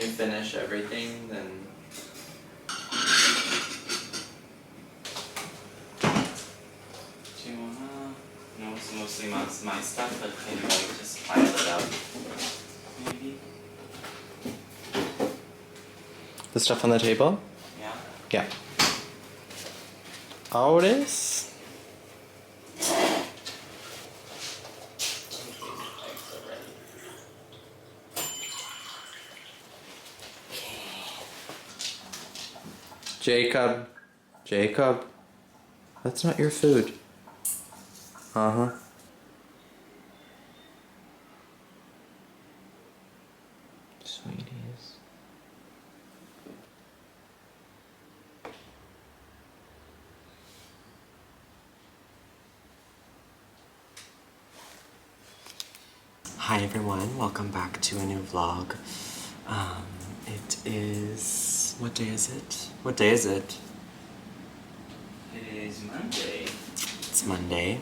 finish everything, then... Do you wanna... No, it's mostly my stuff, but can you like just pile it up? Maybe? The stuff on the table? Yeah. Yeah. Ahora. Jacob, that's not your food. Uh-huh. Sweeties. Hi everyone, welcome back to a new vlog. It is... what day is it? What day is it? It is Monday. It's Monday.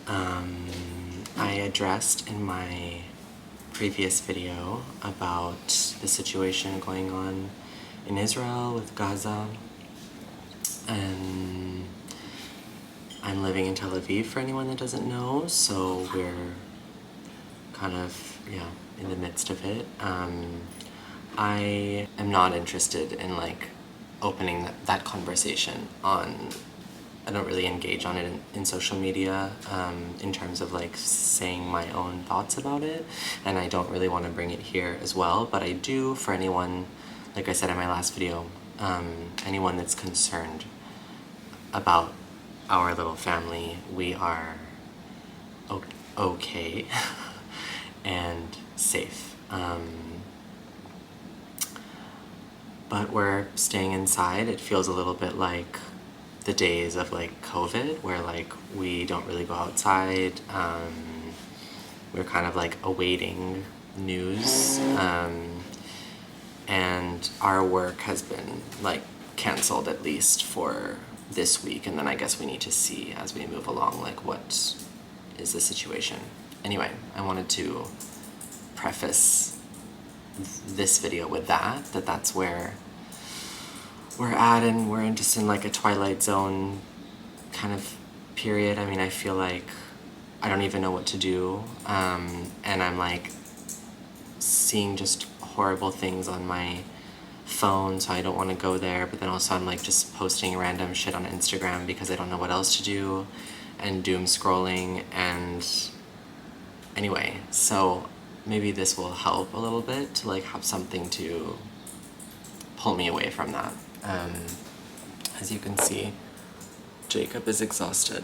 I addressed in my previous video about the situation going on in Israel with Gaza. And I'm living in Tel Aviv for anyone that doesn't know, so we're kind of, yeah, in the midst of it. I am not interested in like opening that conversation on, I don't really engage on it in social media in terms of like saying my own thoughts about it, and I don't really want to bring it here as well, but I do for anyone, like I said in my last video, anyone that's concerned about our little family. We are okay and safe. But we're staying inside. It feels a little bit like the days of like COVID, where like we don't really go outside. We're kind of like awaiting news. And our work has been like canceled at least for this week, and then I guess we need to see as we move along like what is the situation. Anyway, I wanted to preface this video with that's where we're at, and we're just in like a Twilight Zone kind of period. I mean, I feel like I don't even know what to do, and I'm like seeing just horrible things on my phone, so I don't want to go there, but then also I'm like just posting random shit on Instagram because I don't know what else to do, and doom scrolling, and anyway, so maybe this will help a little bit to like have something to pull me away from that. As you can see, Jacob is exhausted.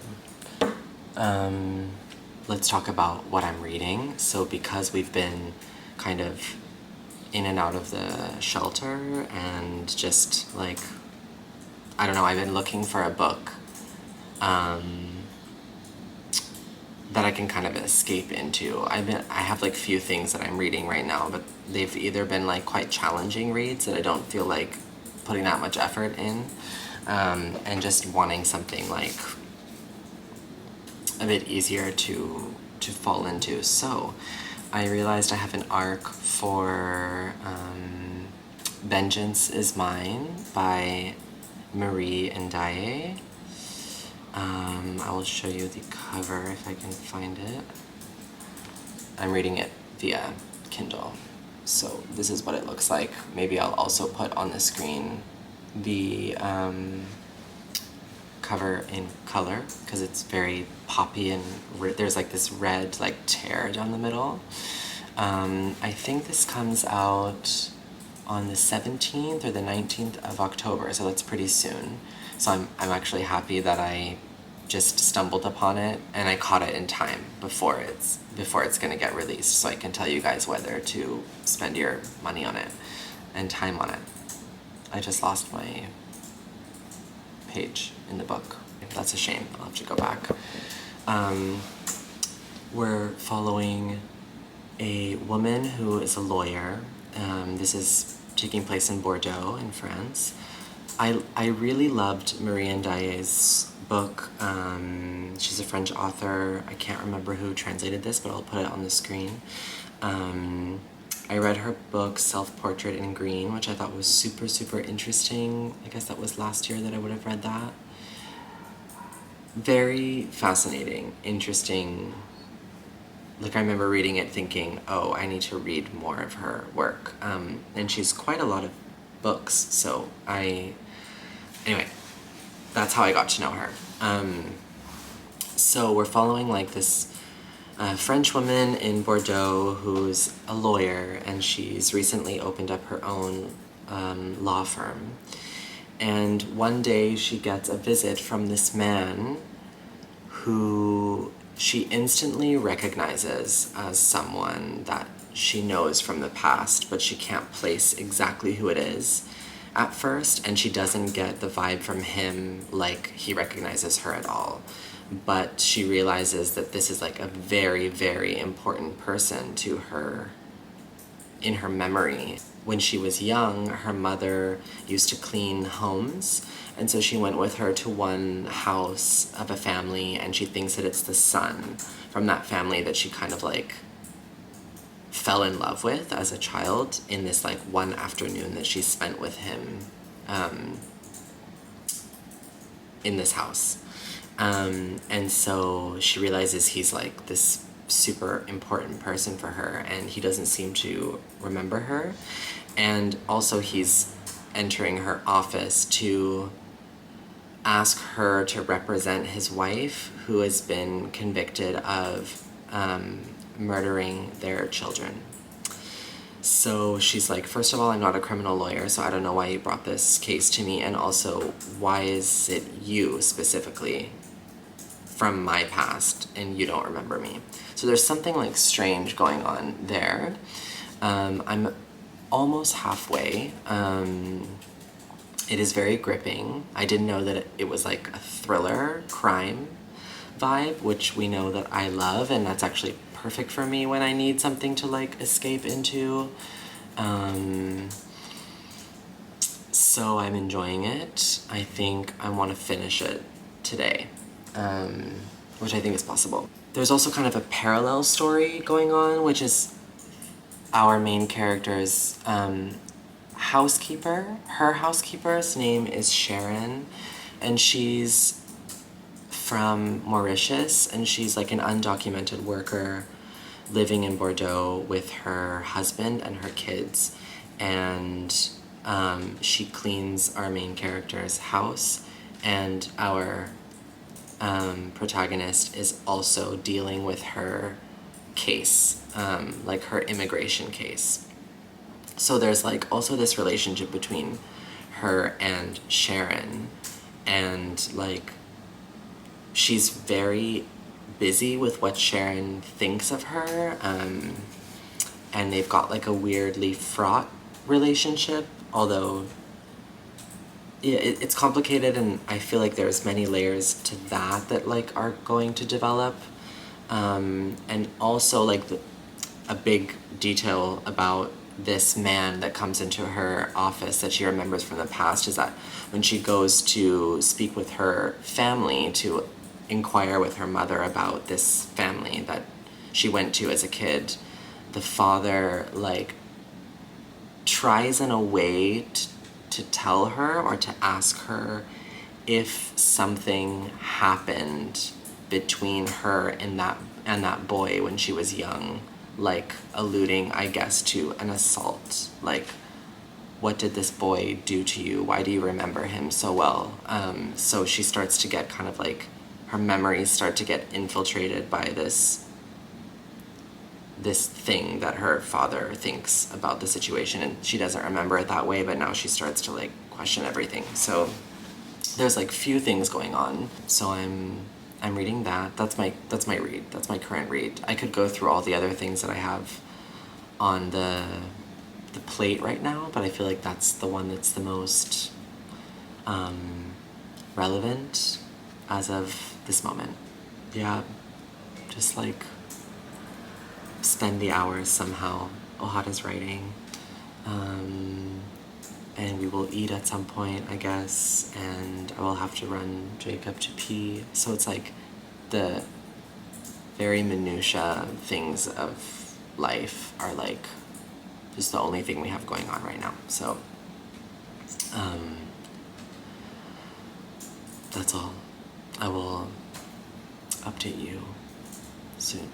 Let's talk about what I'm reading. So because we've been kind of in and out of the shelter and just like, I don't know, I've been looking for a book that I can kind of escape into. I have like few things that I'm reading right now, but they've either been like quite challenging reads that I don't feel like putting that much effort in, and just wanting something like a bit easier to fall into. So I realized I have an arc for Vengeance is Mine by Marie NDiaye. I will show you the cover if I can find it. I'm reading it via Kindle, so this is what it looks like. Maybe I'll also put on the screen the cover in color, because it's very poppy and there's like this red like tear down the middle. I think this comes out on the 17th or the 19th of October, so that's pretty soon. So I'm actually happy that I just stumbled upon it and I caught it in time before it's gonna get released, so I can tell you guys whether to spend your money on it and time on it. I just lost my page in the book. That's a shame. I'll have to go back. We're following a woman who is a lawyer. This is taking place in Bordeaux in France. I really loved Marie NDiaye's book. She's a French author. I can't remember who translated this, but I'll put it on the screen. I read her book, Self-Portrait in Green, which I thought was super, super interesting. I guess that was last year that I would have read that. Very fascinating, interesting. Like, I remember reading it thinking, oh, I need to read more of her work. And she's quite a lot of books, so anyway, that's how I got to know her. So we're following like this French woman in Bordeaux who's a lawyer, and she's recently opened up her own law firm. And one day she gets a visit from this man who she instantly recognizes as someone that she knows from the past, but she can't place exactly who it is at first, and she doesn't get the vibe from him like he recognizes her at all. But she realizes that this is like a very, very important person to her in her memory. When she was young, her mother used to clean homes, and so she went with her to one house of a family, and she thinks that it's the son from that family that she kind of like fell in love with as a child in this like one afternoon that she spent with him in this house. And so she realizes he's like this super important person for her, and he doesn't seem to remember her. And also he's entering her office to ask her to represent his wife, who has been convicted of murdering their children. So she's like, first of all, I'm not a criminal lawyer, so I don't know why you brought this case to me, and also, why is it you specifically from my past and you don't remember me? So there's something like strange going on there. I'm almost halfway. It is very gripping. I didn't know that it was like a thriller crime vibe, which we know that I love, and that's actually perfect for me when I need something to like escape into. So I'm enjoying it. I think I want to finish it today, which I think is possible. There's also kind of a parallel story going on, which is our main character's housekeeper. Her housekeeper's name is Sharon, and she's from Mauritius, and she's like an undocumented worker living in Bordeaux with her husband and her kids. And she cleans our main character's house, and our protagonist is also dealing with her case, like her immigration case. So there's like also this relationship between her and Sharon, and like she's very busy with what Sharon thinks of her, and they've got like a weirdly fraught relationship, although it's complicated, and I feel like there's many layers to that like are going to develop. And also like a big detail about this man that comes into her office that she remembers from the past is that when she goes to speak with her family to inquire with her mother about this family that she went to as a kid, the father like tries in a way to tell her or to ask her if something happened between her and that boy when she was young, like alluding, I guess, to an assault. Like, what did this boy do to you? Why do you remember him so well? So she starts to get kind of like, her memories start to get infiltrated by this thing that her father thinks about the situation, and she doesn't remember it that way, but now she starts to like question everything. So there's like few things going on. So I'm reading that. That's my read. That's my current read. I could go through all the other things that I have on the plate right now, but I feel like that's the one that's the most relevant as of this moment. Yeah, just like spend the hours somehow. Ohada's writing. And we will eat at some point, I guess, and I will have to run Jacob to pee. So it's like the very minutiae things of life are like just the only thing we have going on right now. So, that's all. I will update you soon.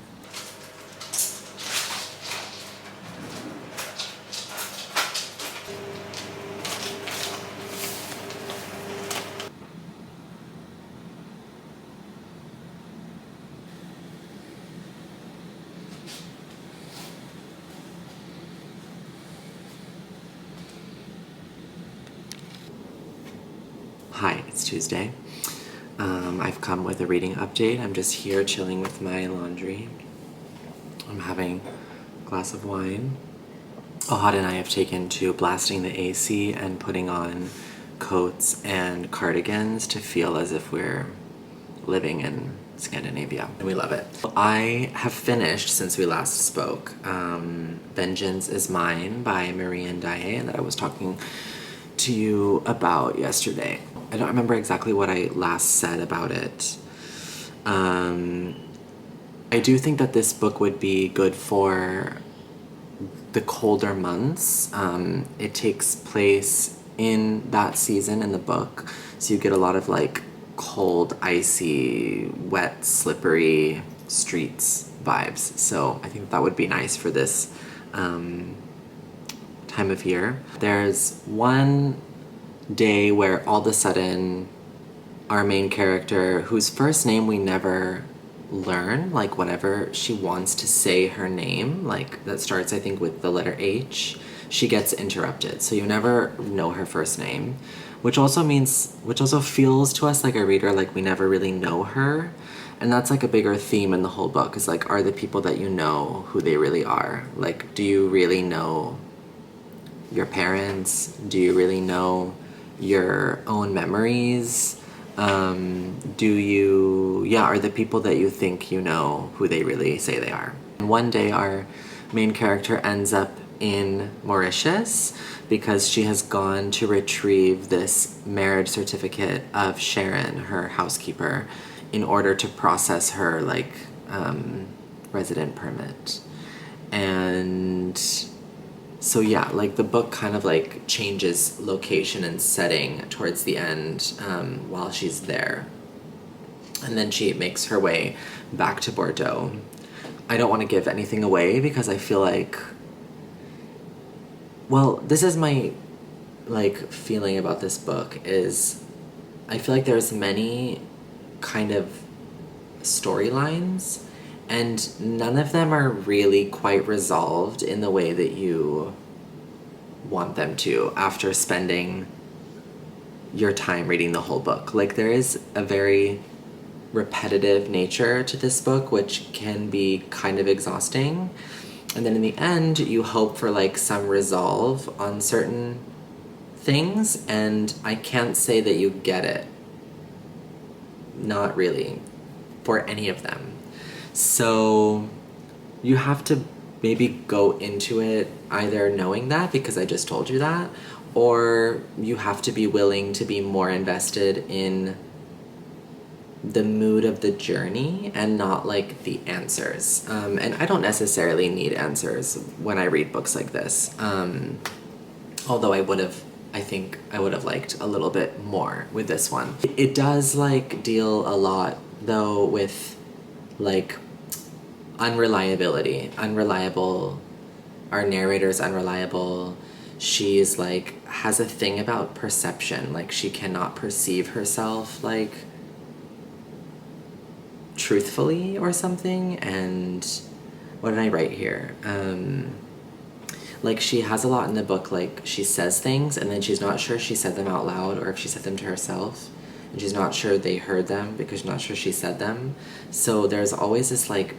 Hi, it's Tuesday. I've come with a reading update. I'm just here chilling with my laundry. I'm having a glass of wine. Ohad and I have taken to blasting the AC and putting on coats and cardigans to feel as if we're living in Scandinavia, and we love it. I have finished, since we last spoke, Vengeance is Mine by Marie NDiaye, that I was talking to you about yesterday. I don't remember exactly what I last said about it. I do think that this book would be good for the colder months. It takes place in that season in the book, so you get a lot of like cold, icy, wet, slippery streets vibes. So I think that would be nice for this time of year. There's one day where all of a sudden our main character, whose first name we never learn, like whenever she wants to say her name, like that starts I think with the letter H, she gets interrupted. So you never know her first name, which also feels to us like a reader like we never really know her. And that's like a bigger theme in the whole book, is like, are the people that you know who they really are? Like, do you really know your parents? Do you really know your own memories? Are the people that you think you know who they really say they are? And one day our main character ends up in Mauritius because she has gone to retrieve this marriage certificate of Sharon, her housekeeper, in order to process her like resident permit. And so yeah, like the book kind of like changes location and setting towards the end while she's there. And then she makes her way back to Bordeaux. I don't want to give anything away because I feel like, well, this is my like feeling about this book, is I feel like there's many kind of storylines and none of them are really quite resolved in the way that you want them to after spending your time reading the whole book. Like there is a very repetitive nature to this book, which can be kind of exhausting. And then in the end, you hope for like some resolve on certain things, and I can't say that you get it. Not really, for any of them. So you have to maybe go into it either knowing that, because I just told you that, or you have to be willing to be more invested in the mood of the journey and not like the answers. And I don't necessarily need answers when I read books like this. Although I think I would have liked a little bit more with this one. It does like deal a lot though with like unreliability. Our narrator's unreliable. She's like has a thing about perception, like she cannot perceive herself like truthfully or something. And what did I write here? Like she has a lot in the book, like she says things and then she's not sure she said them out loud or if she said them to herself, and she's not sure they heard them because she's not sure she said them. So there's always this like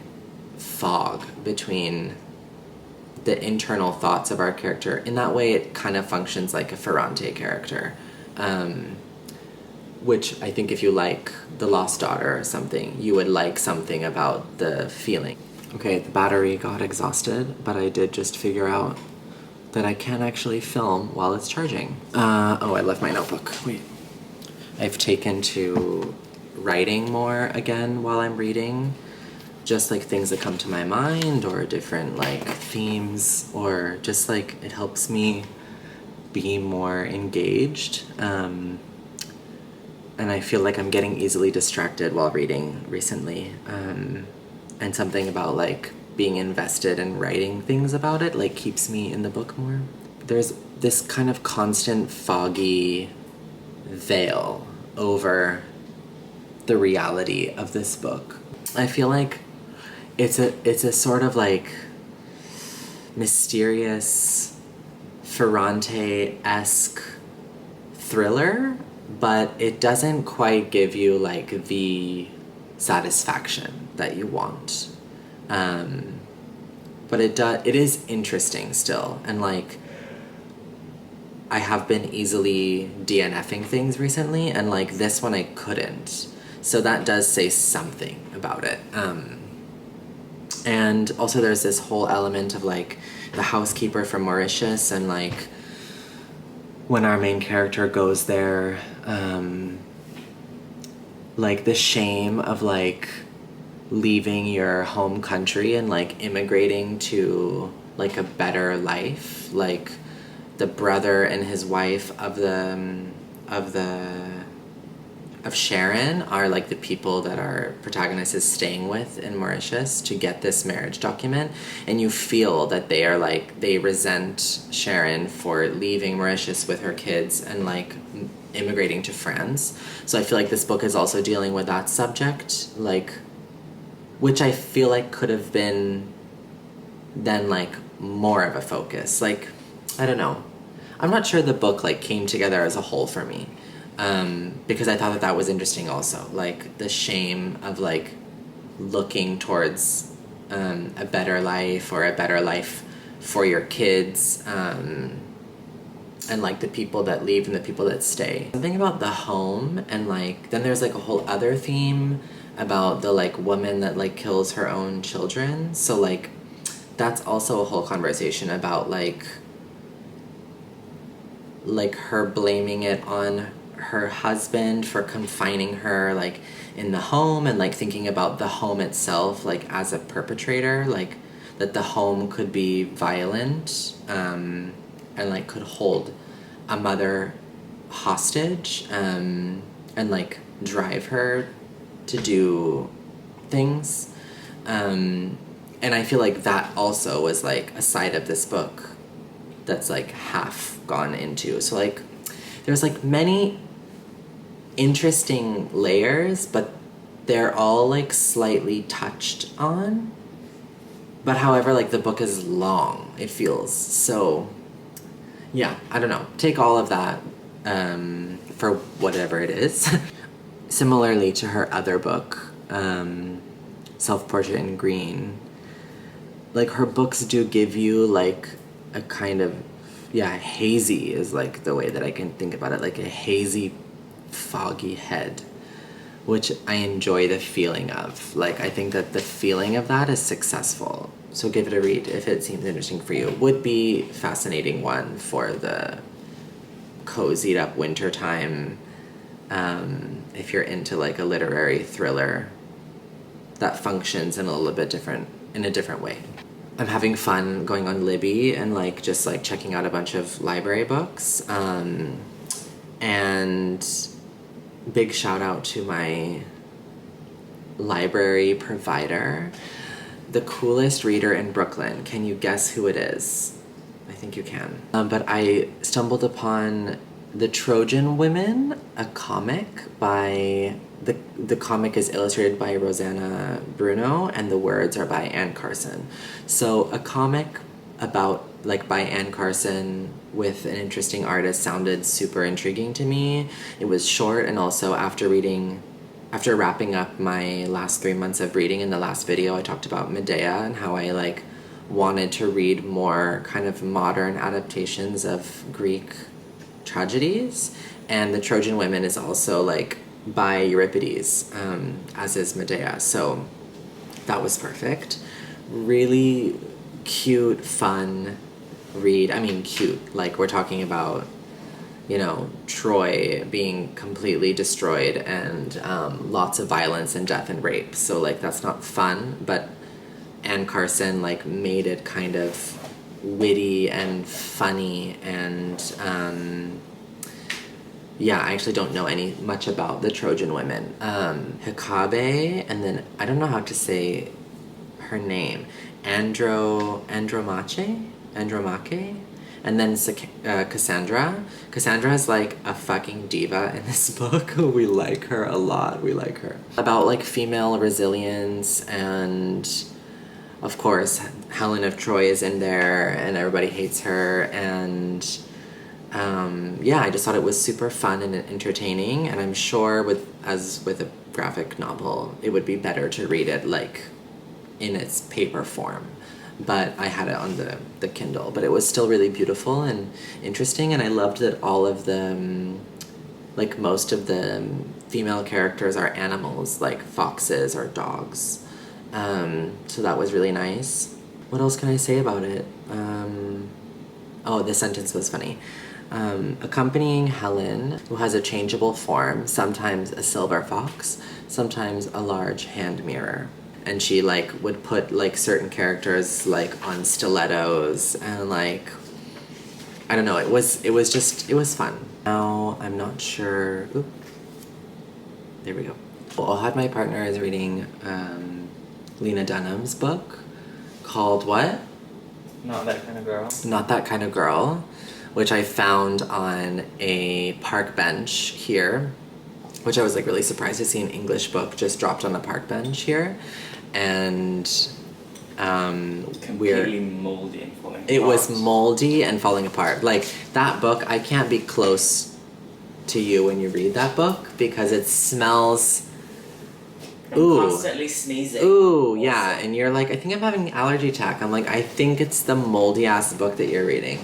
fog between the internal thoughts of our character. In that way it kind of functions like a Ferrante character, which I think if you like The Lost Daughter or something, you would like something about the feeling. Okay, the battery got exhausted, but I did just figure out that I can actually film while it's charging. Oh, I left my notebook. Wait. I've taken to writing more again while I'm reading, just like things that come to my mind or different like themes, or just like it helps me be more engaged. And I feel like I'm getting easily distracted while reading recently. And something about like being invested in writing things about it like keeps me in the book more. There's this kind of constant foggy veil over the reality of this book. I feel like it's a sort of like mysterious Ferrante-esque thriller, but it doesn't quite give you like the satisfaction that you want. But it is interesting still, and like I have been easily DNFing things recently, and like this one I couldn't. So that does say something about it. And also there's this whole element of like the housekeeper from Mauritius, and like when our main character goes there, like the shame of like leaving your home country and like immigrating to like a better life. Like the brother and his wife of Sharon are like the people that our protagonist is staying with in Mauritius to get this marriage document, and you feel that they are like, they resent Sharon for leaving Mauritius with her kids and like immigrating to France. So I feel like this book is also dealing with that subject, like, which I feel like could have been then like more of a focus. Like, I don't know. I'm not sure the book like came together as a whole for me. Because I thought that was interesting also, like the shame of like looking towards a better life, or a better life for your kids, and like the people that leave and the people that stay. Something about the home, and like then there's like a whole other theme about the like woman that like kills her own children. So like that's also a whole conversation about like her blaming it on her husband for confining her like in the home, and like thinking about the home itself like as a perpetrator, like that the home could be violent, and like could hold a mother hostage, and like drive her to do things, and I feel like that also was like a side of this book that's like half gone into. So like there's like many interesting layers, but they're all like slightly touched on. But however, like the book is long, it feels. So yeah, I don't know. Take all of that for whatever it is. Similarly to her other book, Self-Portrait in Green, like her books do give you like a kind of, yeah, hazy is like the way that I can think about it, like a hazy, foggy head, which I enjoy the feeling of. Like I think that the feeling of that is successful. So give it a read if it seems interesting for you. It would be a fascinating one for the cozied up wintertime, if you're into like a literary thriller that functions in a little bit different, in a different way. I'm having fun going on Libby and like just like checking out a bunch of library books, and big shout out to my library provider, the coolest reader in Brooklyn. Can you guess who it is? I think you can. But I stumbled upon The Trojan Women, a comic by, the comic is illustrated by Rosanna Bruno, and the words are by Carson. So a comic about, like, by Carson with an interesting artist sounded super intriguing to me. It was short, and also after wrapping up my last 3 months of reading, in the last video I talked about Medea and how I like wanted to read more kind of modern adaptations of Greek tragedies, and The Trojan Women is also like by Euripides, as is Medea, so that was perfect. Really cute, fun read. I mean cute, like we're talking about, you know, Troy being completely destroyed and lots of violence and death and rape. So, like, that's not fun, but Anne Carson, like, made it kind of witty and funny and yeah, I actually don't know much about the Trojan women. Hikabe, and then I don't know how to say her name. Andromache, and then Cassandra. Cassandra is like a fucking diva in this book. We like her a lot. We like her. About like female resilience, and of course Helen of Troy is in there, and everybody hates her, and yeah, I just thought it was super fun and entertaining, and I'm sure as with a graphic novel, it would be better to read it like in its paper form. But I had it on the Kindle, but it was still really beautiful and interesting, and I loved that all of the, like most of the female characters are animals, like foxes or dogs. So that was really nice. What else can I say about it? Oh, this sentence was funny. Accompanying Helen, who has a changeable form, sometimes a silver fox, sometimes a large hand mirror. And she like would put like certain characters like on stilettos and like, I don't know, it was fun. Now I'm not sure. Oop. There we go. Ohad, my partner, is reading Lena Dunham's book called what? Not That Kind of Girl. Not That Kind of Girl, which I found on a park bench here, which I was like really surprised to see an English book just dropped on a park bench here. And completely moldy and falling apart. It was moldy and falling apart. Like, that book, I can't be close to you when you read that book because it smells... I'm constantly sneezing. Ooh, also. Yeah, and you're like, I think I'm having an allergy attack. I'm like, I think it's the moldy-ass book that you're reading.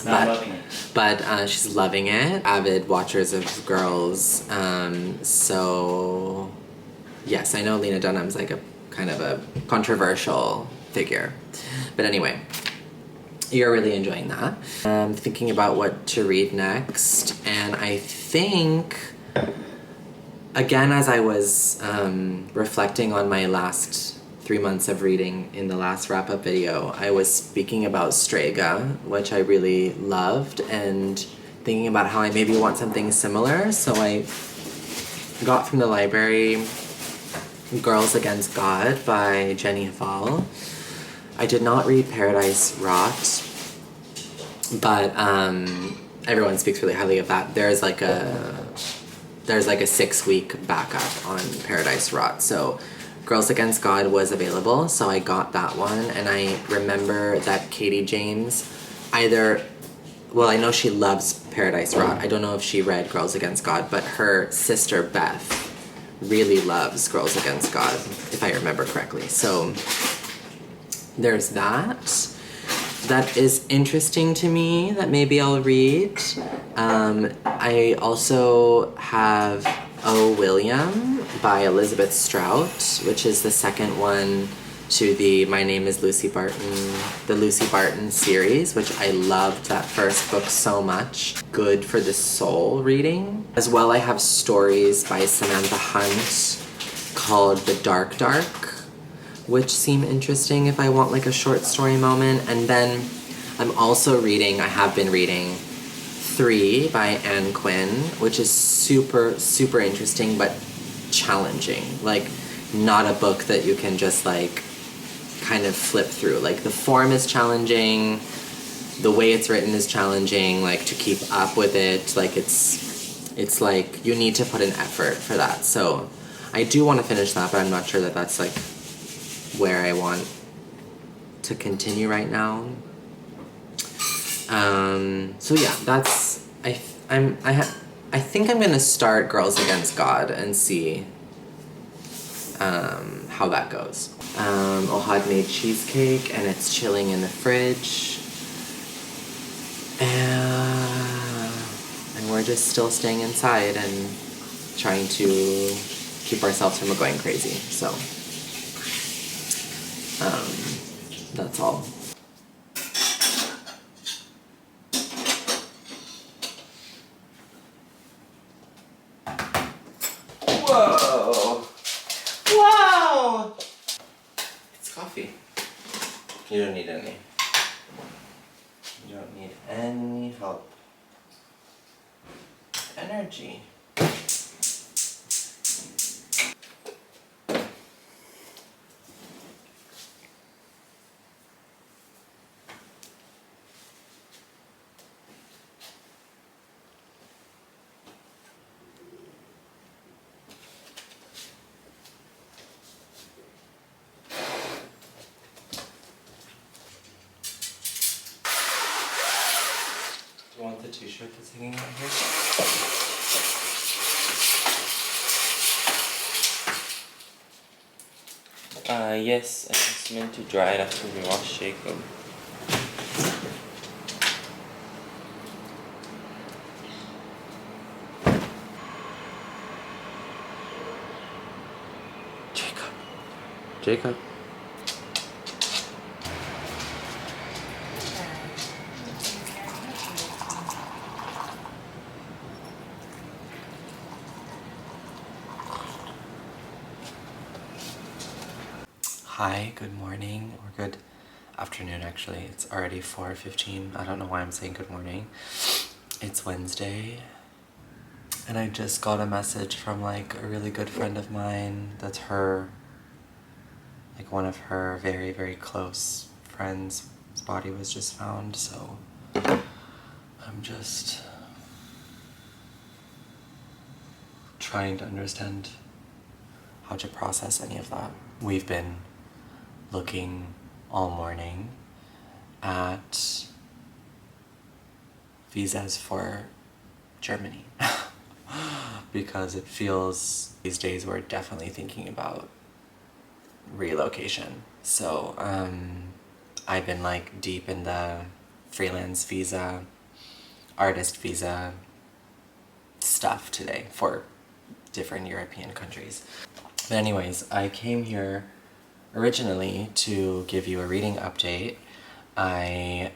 I'm loving it. But she's loving it. Avid watchers of girls. So... Yes, I know Lena Dunham's like a kind of a controversial figure. But anyway, you're really enjoying that. I'm thinking about what to read next, and I think, again, as I was reflecting on my last 3 months of reading in the last wrap-up video, I was speaking about Strega, which I really loved, and thinking about how I maybe want something similar, so I got from the library Girls Against God by Jenny Hval. I did not read Paradise Rot, but everyone speaks really highly of that. There's like a 6-week backup on Paradise Rot, so Girls Against God was available, so I got that one, and I remember that Katie James I know she loves Paradise Rot. I don't know if she read Girls Against God, but her sister Beth really loves Girls Against God, if I remember correctly. So there's that. That is interesting to me, that maybe I'll read. I also have O. William by Elizabeth Strout, which is the second one to the My Name is Lucy Barton series, which I loved that first book so much. Good for the soul reading. As well, I have stories by Samantha Hunt called The Dark Dark, which seem interesting if I want like a short story moment. And then I have been reading 3 by Anne Quin, which is super, super interesting, but challenging. Like, not a book that you can just like kind of flip through. Like, the form is challenging, the way it's written is challenging, like to keep up with it, like it's like you need to put an effort for that. So I do want to finish that, but I'm not sure that that's like where I want to continue right now. So yeah, that's I think I'm gonna start Girls Against God and see how that goes. Ohad made cheesecake and it's chilling in the fridge. And we're just still staying inside and trying to keep ourselves from going crazy. So that's all. You don't need any. You don't need any help. Energy. You want the t-shirt that's hanging out here? Yes, I just meant to dry it after we wash Jacob. Jacob. Hi, good morning, or good afternoon actually. It's already 4:15. I don't know why I'm saying good morning. It's Wednesday, and I just got a message from like a really good friend of mine that's her, like one of her very, very close friends' body was just found, so I'm just trying to understand how to process any of that. We've been looking all morning at visas for Germany because it feels these days we're definitely thinking about relocation. So I've been like deep in the freelance visa, artist visa stuff today for different European countries. But anyways, I came here originally to give you a reading update. I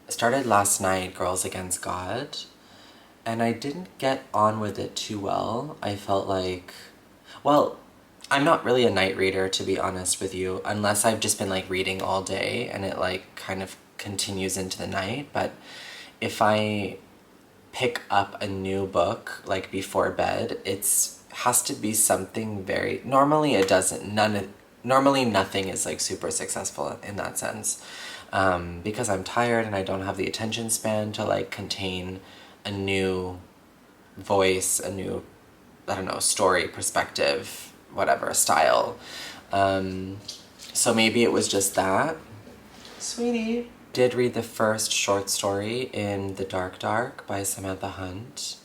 started last night Girls Against God, and I didn't get on with it too well. I felt like, well, I'm not really a night reader, to be honest with you, unless I've just been like reading all day and it like kind of continues into the night. But if I pick up a new book like before bed, has to be something very, normally it doesn't, normally nothing is like super successful in that sense, because I'm tired and I don't have the attention span to like contain a new voice, a new, I don't know, story, perspective, whatever, style. So maybe it was just that. Sweetie. Did read the first short story in The Dark Dark by Samantha Hunt,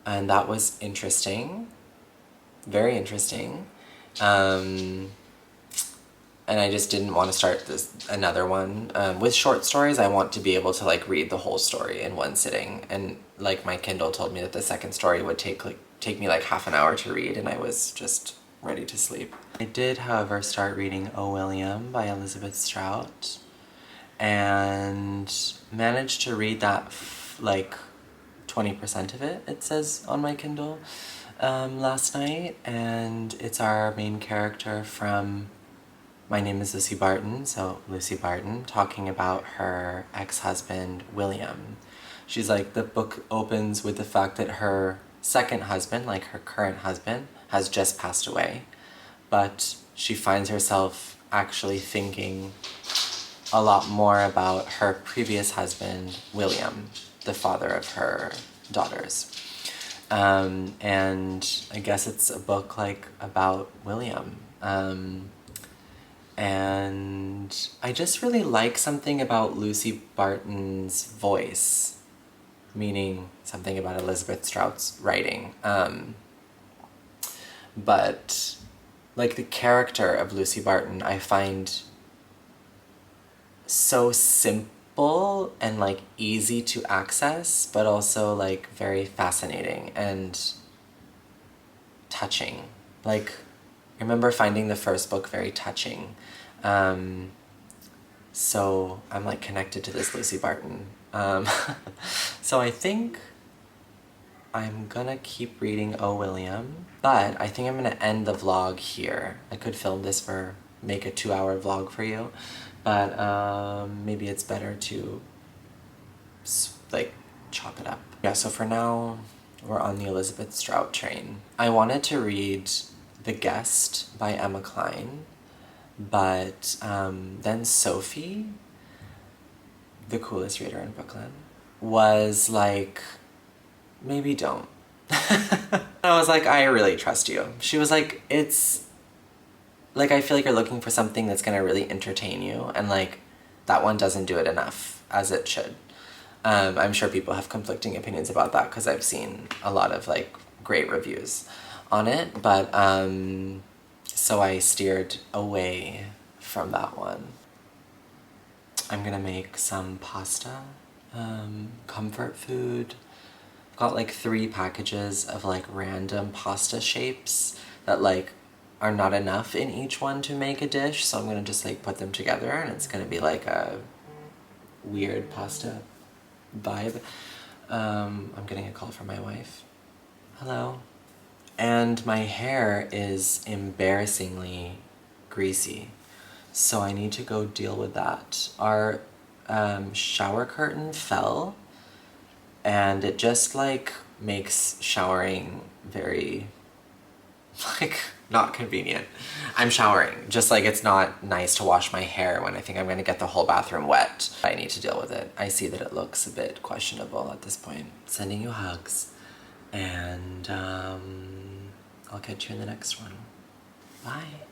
and that was interesting, very interesting. And I just didn't want to start another one. With short stories, I want to be able to like read the whole story in one sitting, and like my Kindle told me that the second story would take me like half an hour to read, and I was just ready to sleep. I did, however, start reading O. William by Elizabeth Strout, and managed to read that like 20% of it, it says on my Kindle, last night, and it's our main character from My Name is Lucy Barton, so Lucy Barton, talking about her ex-husband, William. She's like, the book opens with the fact that her second husband, like her current husband, has just passed away. But she finds herself actually thinking a lot more about her previous husband, William, the father of her daughters. And I guess it's a book like about William. And I just really like something about Lucy Barton's voice, meaning something about Elizabeth Strout's writing. But like the character of Lucy Barton, I find so simple and like easy to access, but also like very fascinating and touching. Like, I remember finding the first book very touching. So I'm like connected to this Lucy Barton. So I think I'm gonna keep reading O. William, but I think I'm gonna end the vlog here. I could film this make a 2-hour vlog for you, But maybe it's better to like chop it up. Yeah, so for now, we're on the Elizabeth Strout train. I wanted to read The Guest by Emma Cline, but then Sophie, the coolest reader in Brooklyn, was like, maybe don't. I was like, I really trust you. She was like, it's, like, I feel like you're looking for something that's gonna really entertain you, and like, that one doesn't do it enough, as it should. I'm sure people have conflicting opinions about that because I've seen a lot of like great reviews on it, but so I steered away from that one. I'm gonna make some pasta, comfort food. I've got like 3 packages of like random pasta shapes that like are not enough in each one to make a dish, so I'm gonna just like put them together and it's gonna be like a weird pasta vibe. I'm getting a call from my wife. Hello. And my hair is embarrassingly greasy, so I need to go deal with that. Our shower curtain fell, and it just like makes showering very like not convenient. I'm showering, just like it's not nice to wash my hair when I think I'm gonna get the whole bathroom wet. I need to deal with it. I see that it looks a bit questionable at this point. Sending you hugs, and I'll catch you in the next one. Bye.